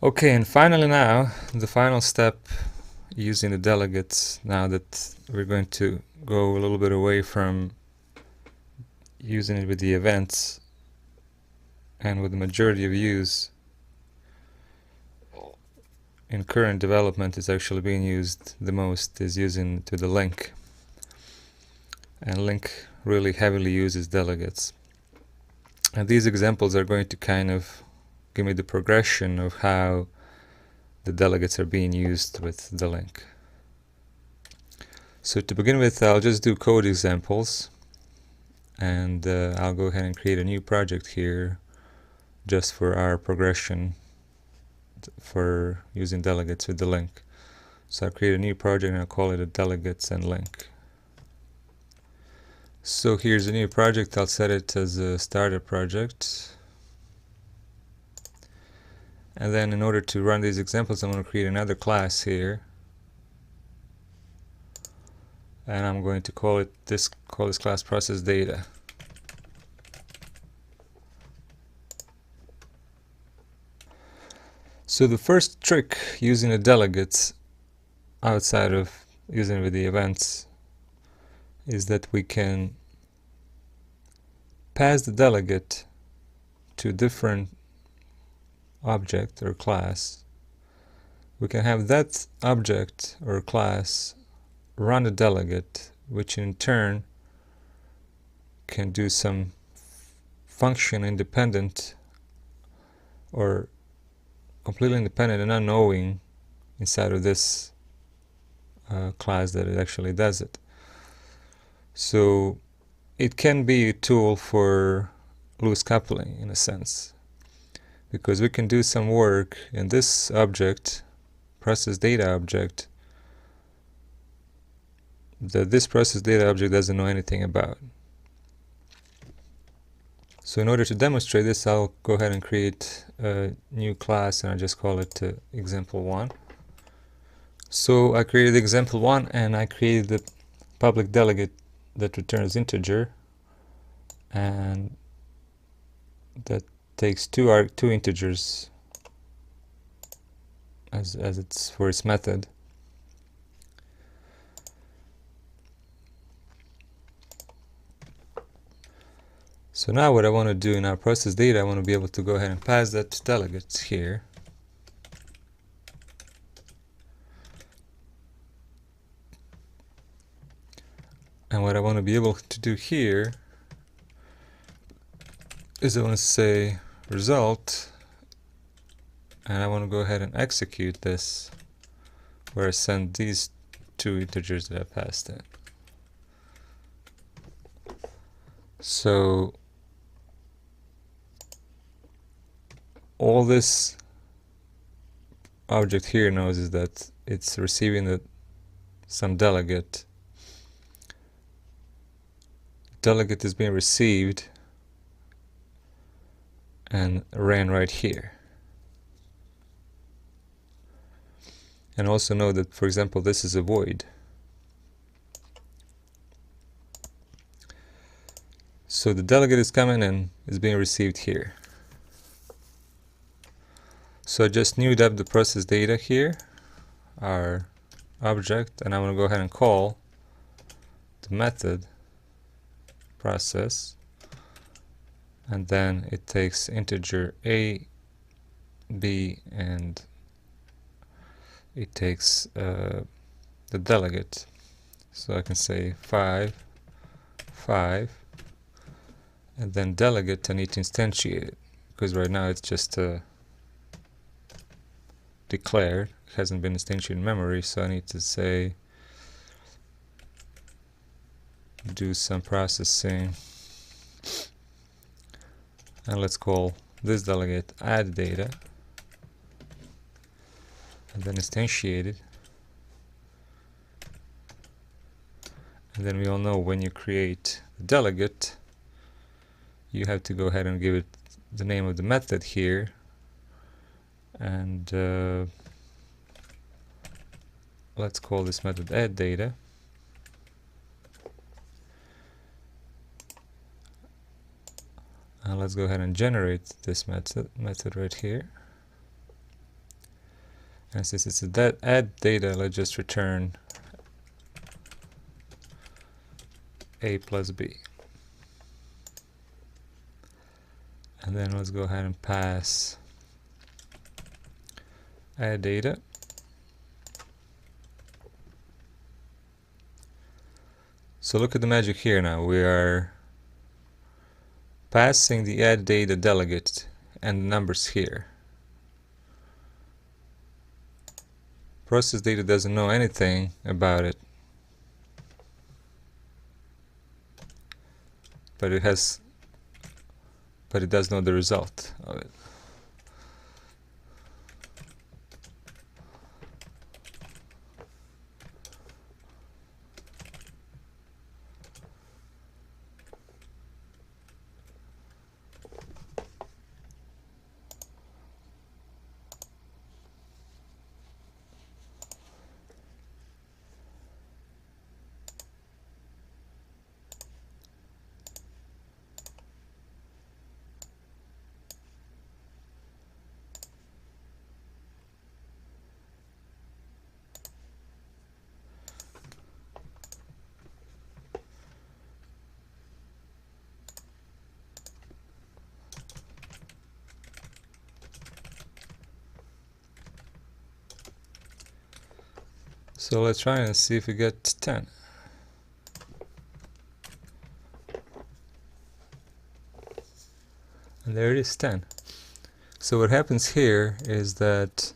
Okay, and finally now, the final step using the delegates, now that we're going to go a little bit away from using it with the events and with the majority of use in current development is actually being used the most is using to the LINQ. And LINQ really heavily uses delegates. And these examples are going to kind of give me the progression of how the delegates are being used with the LINQ. So to begin with, I'll just do code examples, and I'll go ahead and create a new project here just for our progression for using delegates with the LINQ. So I'll create a new project and I'll call it a delegates and LINQ. So here's a new project. I'll set it as a starter project. And then in order to run these examples, I'm going to create another class here. And I'm going to call this class process data. So the first trick using the delegates outside of using with the events is that we can pass the delegate to different object or class. We can have that object or class run a delegate, which in turn can do some function independent or completely independent and unknowing inside of this class that it actually does it. So it can be a tool for loose coupling in a sense, because we can do some work in this object, process data object, that this process data object doesn't know anything about. So in order to demonstrate this, I'll go ahead and create a new class and I'll just call it example1. So I created example1 and I created the public delegate that returns integer, and that takes two integers as it's for its method. So now what I want to do in our process data, I want to be able to go ahead and pass that to delegates here. And what I want to be able to do here is I want to say result, and I want to go ahead and execute this where I send these two integers that I passed in. So all this object here knows is that it's receiving some delegate. Delegate is being received and ran right here. And also know that, for example, this is a void. So the delegate is coming and is being received here. So I just newed up the process data here, our object, and I'm going to go ahead and call the method process, and then it takes integer a, b, and it takes the delegate. So I can say 5, 5, and then delegate I need to instantiate it, because right now it's just declared, it hasn't been instantiated in memory, so I need to say do some processing, and let's call this delegate add data, and then instantiate it. And then we all know when you create a delegate, you have to go ahead and give it the name of the method here, and let's call this method add data. And let's go ahead and generate this method right here. And since it's a add data, let's just return a plus b. And then let's go ahead and pass add data. So look at the magic here now. We are passing the add data delegate and the numbers here. Process data doesn't know anything about it, but it does know the result of it. So let's try and see if we get 10. And there it is, 10. So what happens here is that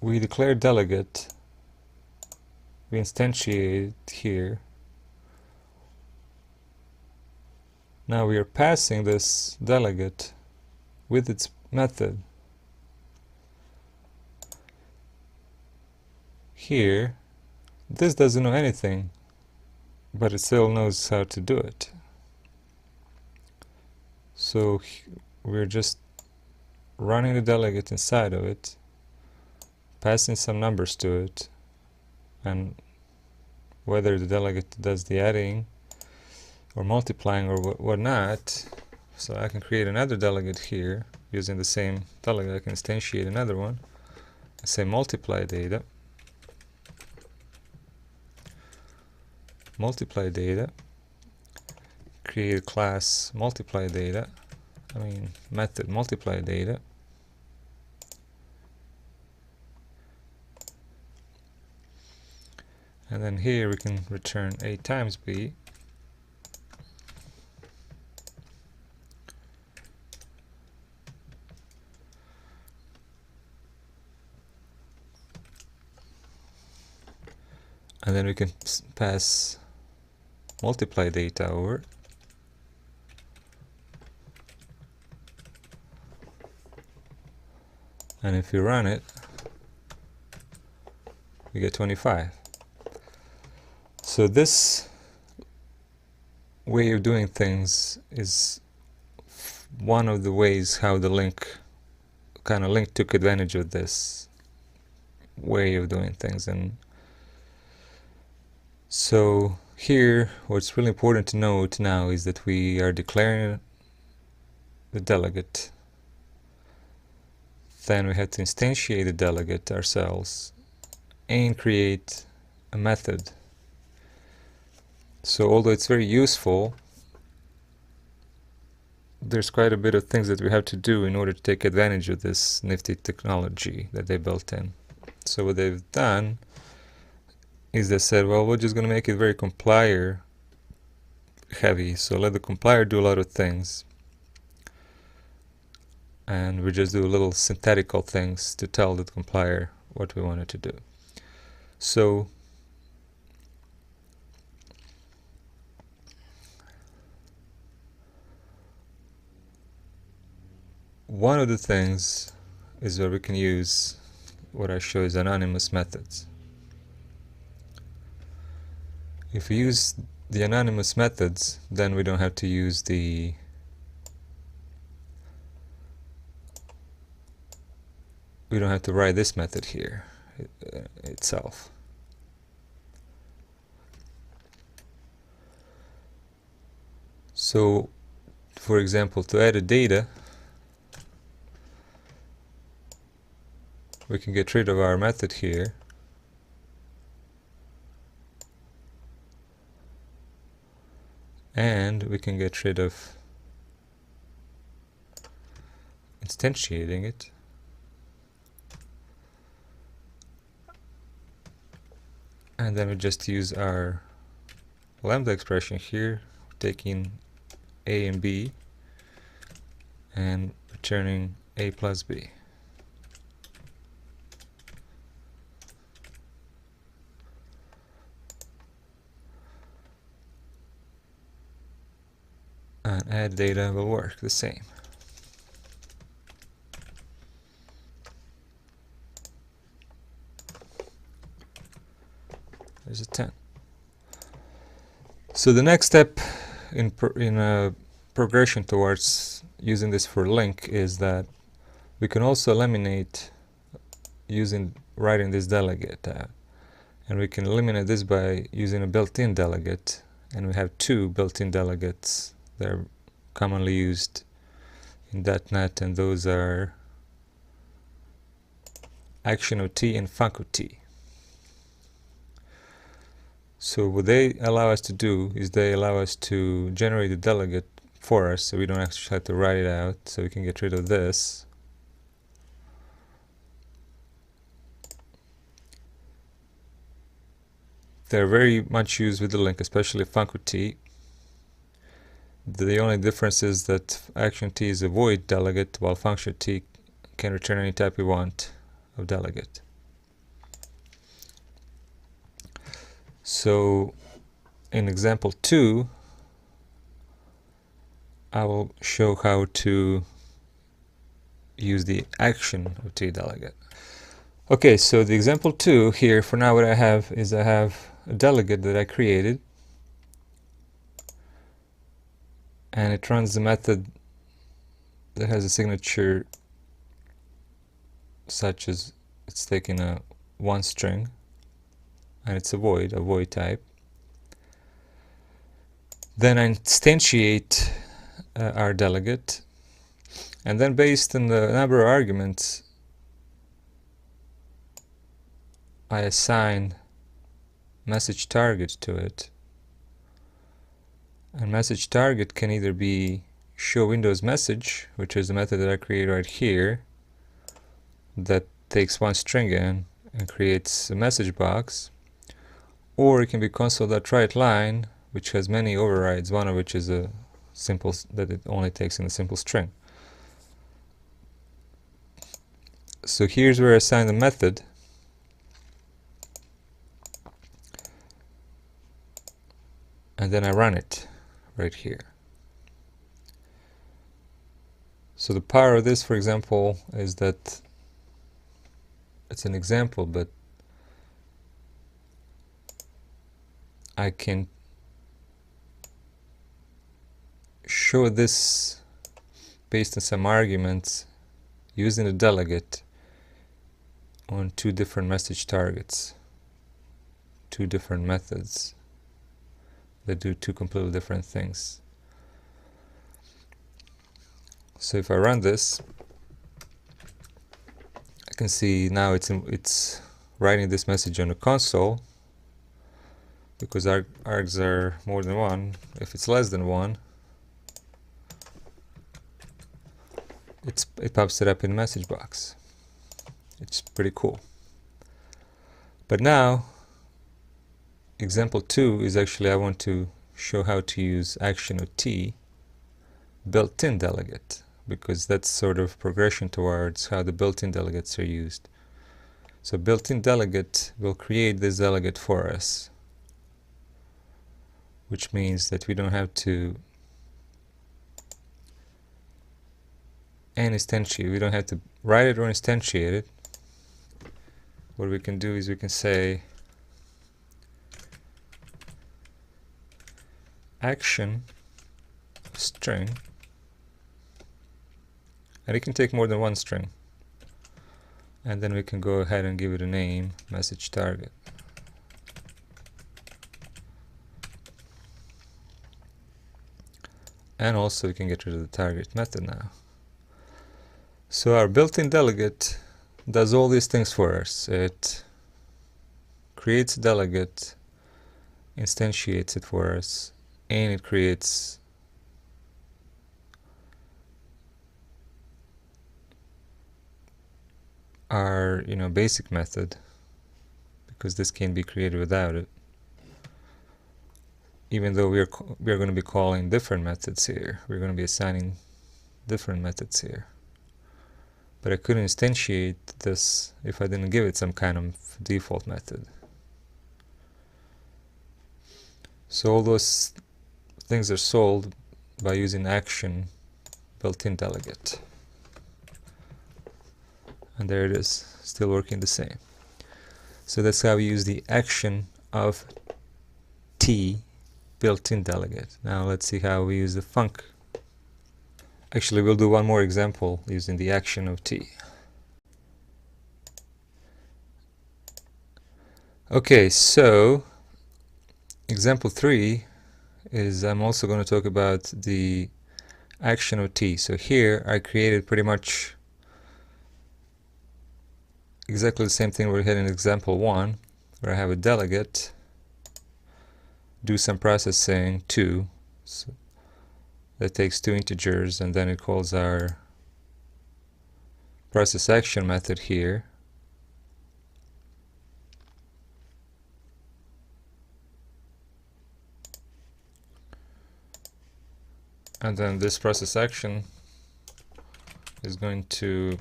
we declare delegate, we instantiate it here. Now we are passing this delegate with its method here. This doesn't know anything, but it still knows how to do it. So we're just running the delegate inside of it, passing some numbers to it, and whether the delegate does the adding or multiplying or whatnot. So I can create another delegate here using the same delegate. I can instantiate another one and say multiply data. Multiply data. Create a class multiply data. Method multiply data. And then here we can return a times b. And then we can pass multiply data over. And if you run it, we get 25. So this way of doing things is one of the ways how the LINQ took advantage of this way of doing things. And so here, what's really important to note now is that we are declaring the delegate. Then we have to instantiate the delegate ourselves and create a method. So although it's very useful, there's quite a bit of things that we have to do in order to take advantage of this nifty technology that they built in. So what they've done is they said, well, we're just going to make it very compiler heavy. So let the compiler do a lot of things. And we just do little synthetical things to tell the compiler what we want it to do. So one of the things is where we can use what I show is anonymous methods. If we use the anonymous methods, then we don't have to use we don't have to write this method here itself. So, for example, to add a data, we can get rid of our method here. And we can get rid of instantiating it. And then we just use our lambda expression here, taking a and b and returning a plus b. And add data will work the same. There's a 10. So the next step in a progression towards using this for LINQ is that we can also eliminate writing this delegate out. And we can eliminate this by using a built-in delegate. And we have two built-in delegates that are commonly used in .NET, and those are ActionOT and FuncOT. So what they allow us to do is they allow us to generate a delegate for us, so we don't actually have to write it out, so we can get rid of this. They're very much used with the LINQ, especially FuncOT. The only difference is that ActionOT is a void delegate, while FunctionOT can return any type we want of delegate. So in example 2, I will show how to use the ActionOT delegate. Okay, so the example 2 here, for now what I have is I have a delegate that I created, and it runs the method that has a signature such as it's taking a one string, and it's a void type. Then I instantiate our delegate, and then based on the number of arguments I assign message target to it. And message target can either be show Windows message, which is the method that I create right here, that takes one string in and creates a message box, or it can be console.writeLine, which has many overrides, one of which is a simple that it only takes in a simple string. So here's where I assign the method. And then I run it right here. So the power of this, for example, is that it's an example, but I can show this based on some arguments using a delegate on two different message targets, two different methods that do two completely different things. So if I run this, I can see now it's writing this message on the console, because args are more than one. If it's less than one, it pops it up in the message box. It's pretty cool. But now example 2 is actually I want to show how to use ActionOT built-in delegate, because that's sort of progression towards how the built-in delegates are used. So built-in delegate will create this delegate for us, which means that we don't have to instantiate. We don't have to write it or instantiate it. What we can do is we can say action string, and it can take more than one string, and then we can go ahead and give it a name, message target. And also we can get rid of the target method now. So our built-in delegate does all these things for us. It creates a delegate, instantiates it for us, and it creates our basic method, because this can't be created without it, even though we are going to be calling different methods here. We're going to be assigning different methods here, but I couldn't instantiate this if I didn't give it some kind of default method. So all those things are solved by using action built-in delegate. And there it is, still working the same. So that's how we use the action of T built-in delegate. Now let's see how we use the func. Actually, we'll do one more example using the action of T. Okay, so example 3 is I'm also going to talk about the action of T. So here I created pretty much exactly the same thing we had in example 1, where I have a delegate, do some processing 2, so that takes 2 integers, and then it calls our process action method here. And then this process action is going to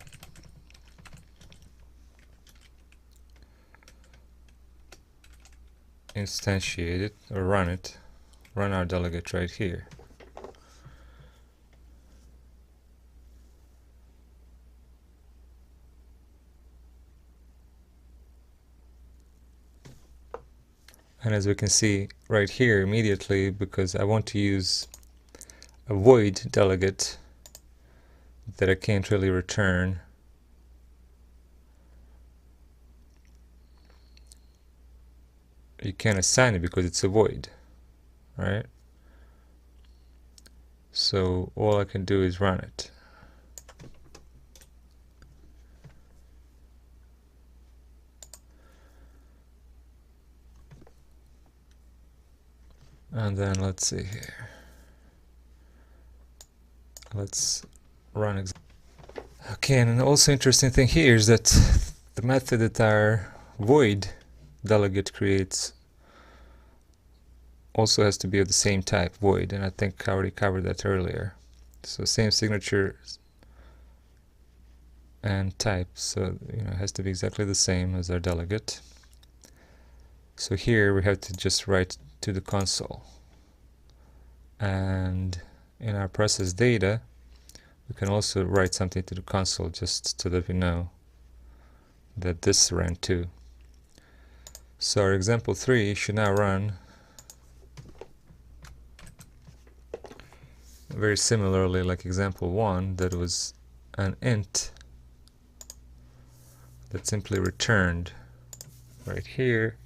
instantiate it, or run our delegate right here. And as we can see right here immediately, because I want to use a void delegate that I can't really return, you can't assign it because it's a void, right? So all I can do is run it. And then let's see here. Let's run. Okay, and an also interesting thing here is that the method that our void delegate creates also has to be of the same type, void, and I think I already covered that earlier. So same signature and type, so it has to be exactly the same as our delegate. So here we have to just write to the console, and in our process data we can also write something to the console just so that we know that this ran too. So our example 3 should now run very similarly like example 1, that was an int that simply returned right here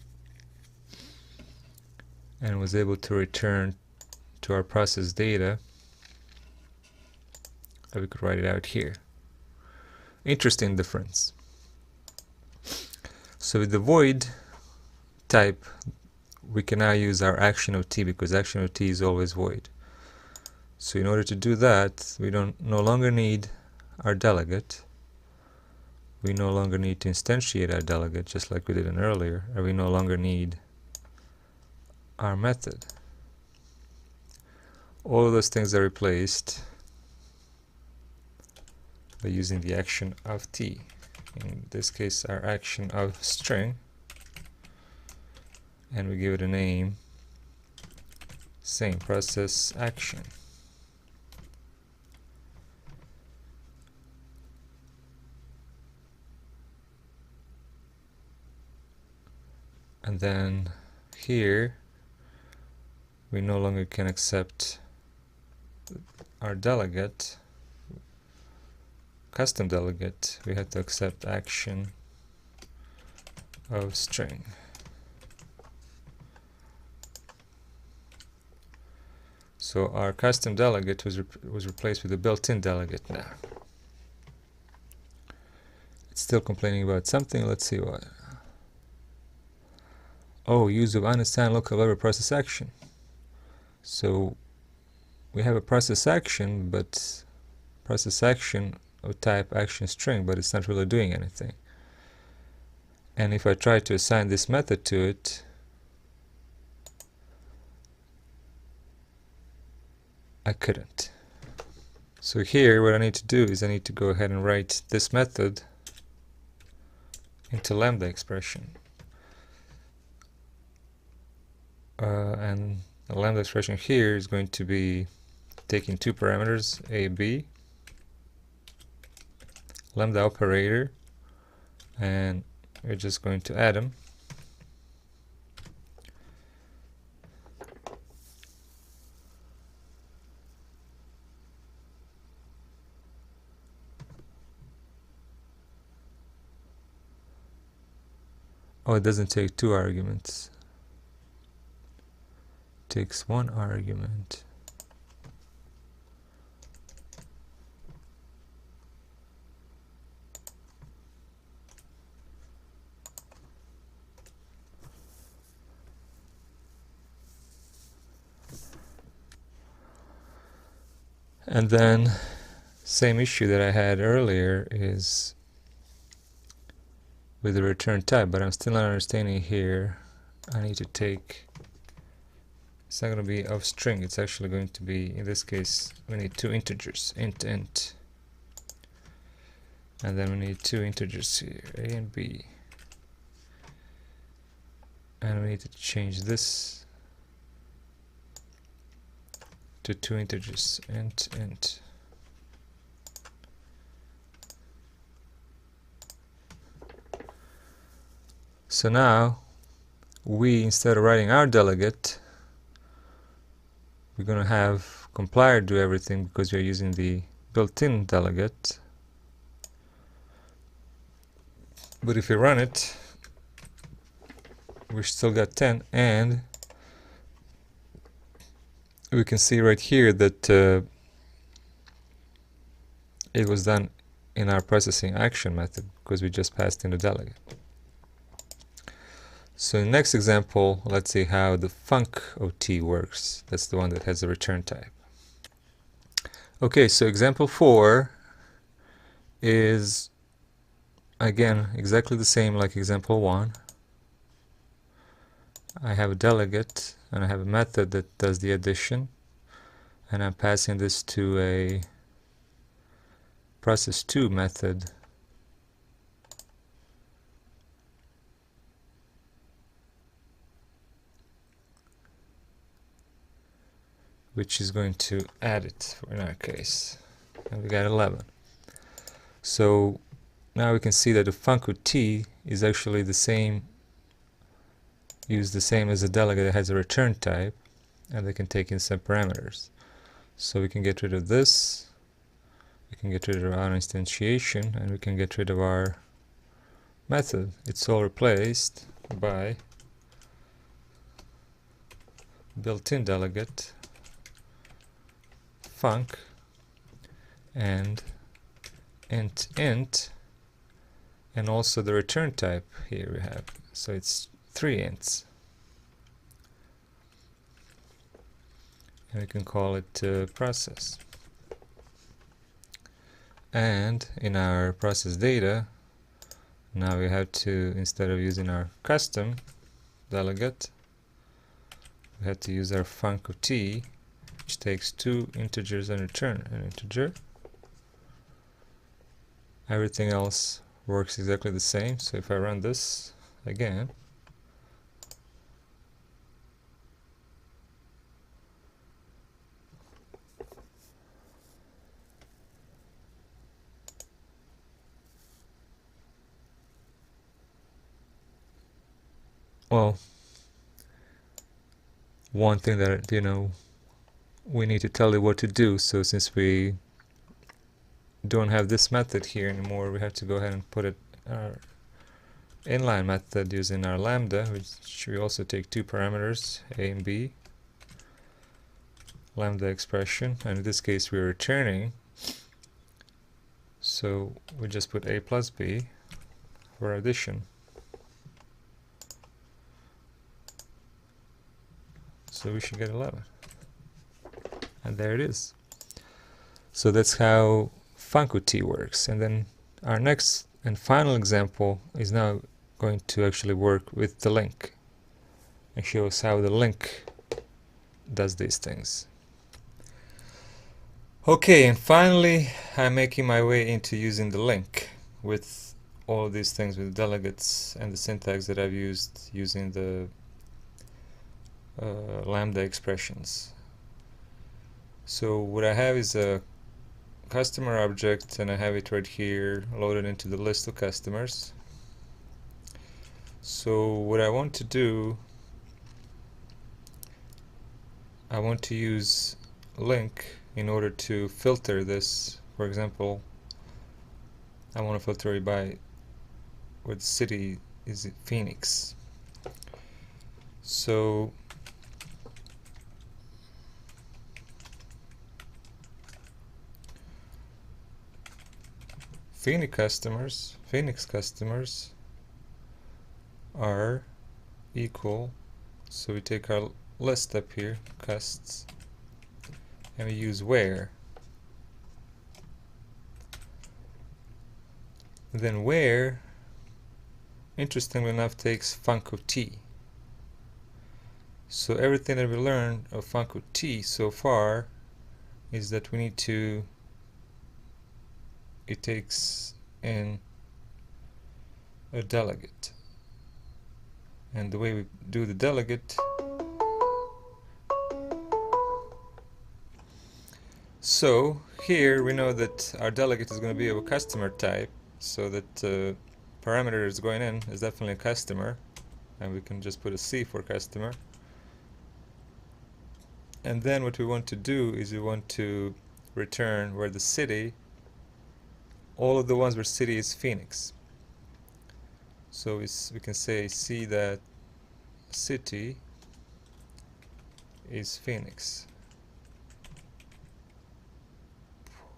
and was able to return to our process data. We could write it out here. Interesting difference. So with the void type, we can now use our action of T, because action of T is always void. So in order to do that, we no longer need our delegate. We no longer need to instantiate our delegate, just like we did in earlier, and we no longer need our method. All of those things are replaced by using the action of T. In this case, our action of string, and we give it a name, same process action. And then here we no longer can accept our delegate, custom delegate. We have to accept action of string. So our custom delegate was replaced with a built-in delegate now. It's still complaining about something. Let's see what. Oh, use of unassigned local variable process action. So we have a process action, but process action of type action string, but it's not really doing anything. And if I try to assign this method to it, I couldn't. So here what I need to do is I need to go ahead and write this method into lambda expression. And the lambda expression here is going to be taking two parameters, a, b, lambda operator, and we're just going to add them. Oh, it doesn't take two arguments. It takes one argument. And then same issue that I had earlier is with the return type, but I'm still not understanding here. I need to take, it's not going to be of string, it's actually going to be, in this case, we need two integers, int, int. And then we need two integers here, a and b. And we need to change this to two integers, int, int. So now, we, instead of writing our delegate, we're going to have compiler do everything because we're using the built-in delegate. But if we run it, we still got 10, and we can see right here that it was done in our processing action method because we just passed in the delegate. So in the next example, let's see how the funcOT works. That's the one that has a return type. Okay, so example 4 is again exactly the same like example 1. I have a delegate and I have a method that does the addition, and I'm passing this to a process2 method which is going to add it in our case, and we got 11. So now we can see that the funcOT is actually the same, used the same as a delegate that has a return type, and they can take in some parameters. So we can get rid of this, we can get rid of our instantiation, and we can get rid of our method. It's all replaced by built-in delegate func and int int, and also the return type here we have, so it's 3 ints, and we can call it process. And in our process data, now we have to, instead of using our custom delegate, we have to use our funcOT, which takes two integers and return an integer. Everything else works exactly the same. So if I run this again, well, one thing that, we need to tell it what to do. So since we don't have this method here anymore, we have to go ahead and put it our inline method using our lambda, which we also take two parameters, a and b, lambda expression, and in this case we're returning, so we just put a plus b, for addition. So we should get 11. And there it is. So that's how funct works. And then our next and final example is now going to actually work with the LINQ and show us how the LINQ does these things. Okay, and finally I'm making my way into using the LINQ with all of these things, with delegates and the syntax that I've used using the lambda expressions. So what I have is a customer object, and I have it right here loaded into the list of customers. So what I want to do, I want to use LINQ in order to filter this. For example, I want to filter it by what city is it, Phoenix. So Phoenix customers are equal, so we take our list up here, custs, and we use where. Then where, interestingly enough, takes funct. So everything that we learned of funct so far is that we need to, it takes in a delegate. And the way we do the delegate, so here we know that our delegate is going to be of a customer type, so that parameter is going in is definitely a customer, and we can just put a C for customer. And then what we want to do is we want to return where the city, all of the ones where city is Phoenix. So we can say C that city is Phoenix.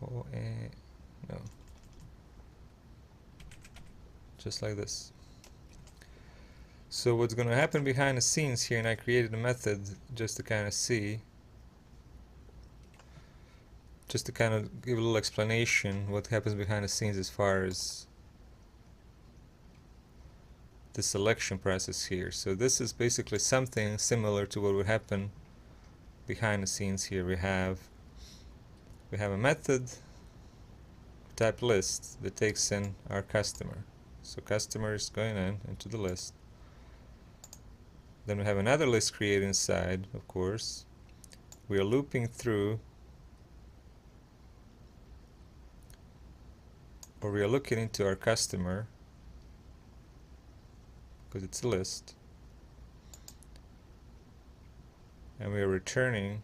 No, just like this. So what's going to happen behind the scenes here, and I created a method just to kind of see, just to kind of give a little explanation what happens behind the scenes as far as the selection process here. So this is basically something similar to what would happen behind the scenes here. We have a method type list that takes in our customer. So customer is going into the list. Then we have another list created inside, of course. We are looping through, or we are looking into our customer, because it's a list, and we are returning,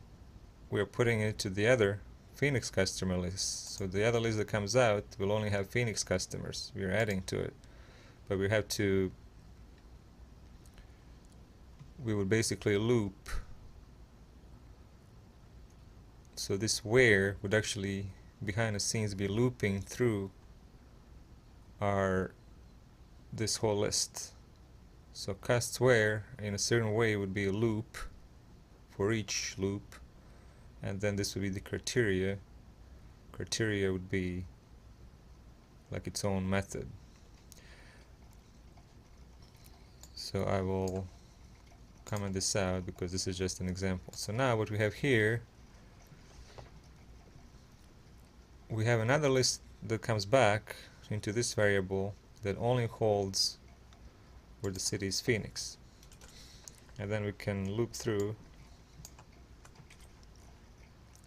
we are putting it to the other Phoenix customer list. So the other list that comes out will only have Phoenix customers. We are adding to it, but we have to, we would basically loop. So this where would actually behind the scenes be looping through this whole list. So cast where in a certain way would be a loop for each loop, and then this would be the criteria. Criteria would be like its own method. So I will comment this out because this is just an example. So now what we have here, we have another list that comes back into this variable that only holds where the city is Phoenix, and then we can loop through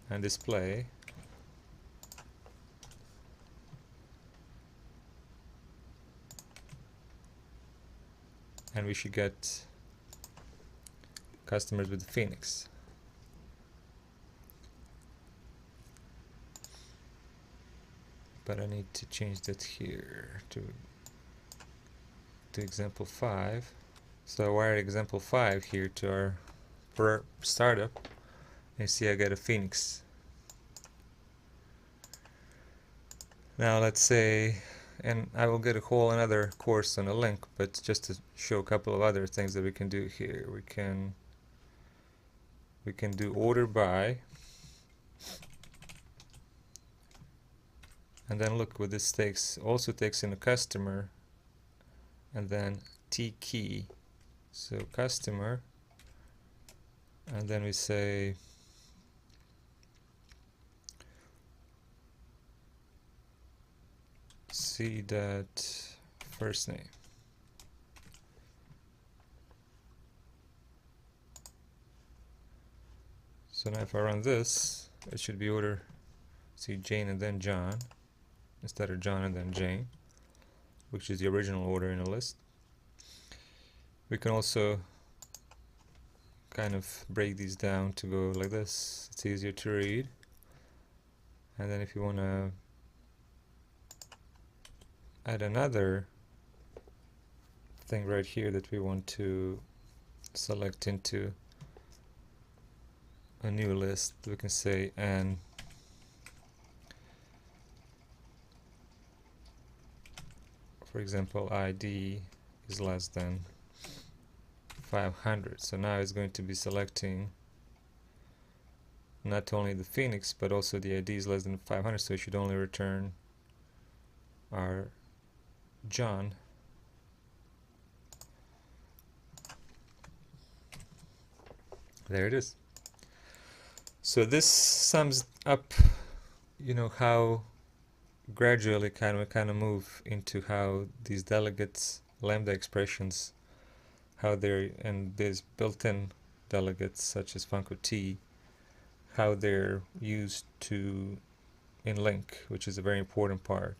and display and we should get customers with Phoenix. But I need to change that here to example 5. So I wired example 5 here to our startup, and see I get a Phoenix. Now let's say and I will get a whole another course on a LINQ, but just to show a couple of other things that we can do here. We can do order by, and then look what this takes. Also takes in a customer, and then T key. So customer, and then we say C dot first name. So now if I run this, it should be order see Jane and then John instead of John and then Jane, which is the original order in a list. We can also kind of break these down to go like this. It's easier to read. And then if you want to add another thing right here that we want to select into a new list, we can say and for example ID is less than 500. So now it's going to be selecting not only the Phoenix but also the ID is less than 500, so it should only return our John. There it is. So this sums up, how gradually kind of move into how these delegates, lambda expressions, how they're, and there's built-in delegates such as func of t, how they're used to in LINQ, which is a very important part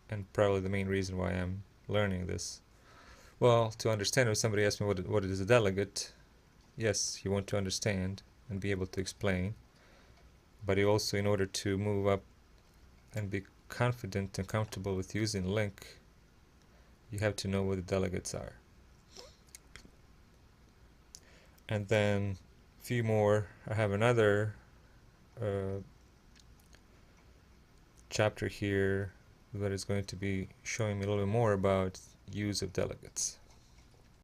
and probably the main reason why I'm learning this. Well, to understand, if somebody asks me what is a delegate, yes, you want to understand and be able to explain, but you also, in order to move up and be confident and comfortable with using LINQ, you have to know what the delegates are. And then a few more. I have another chapter here that is going to be showing me a little bit more about use of delegates.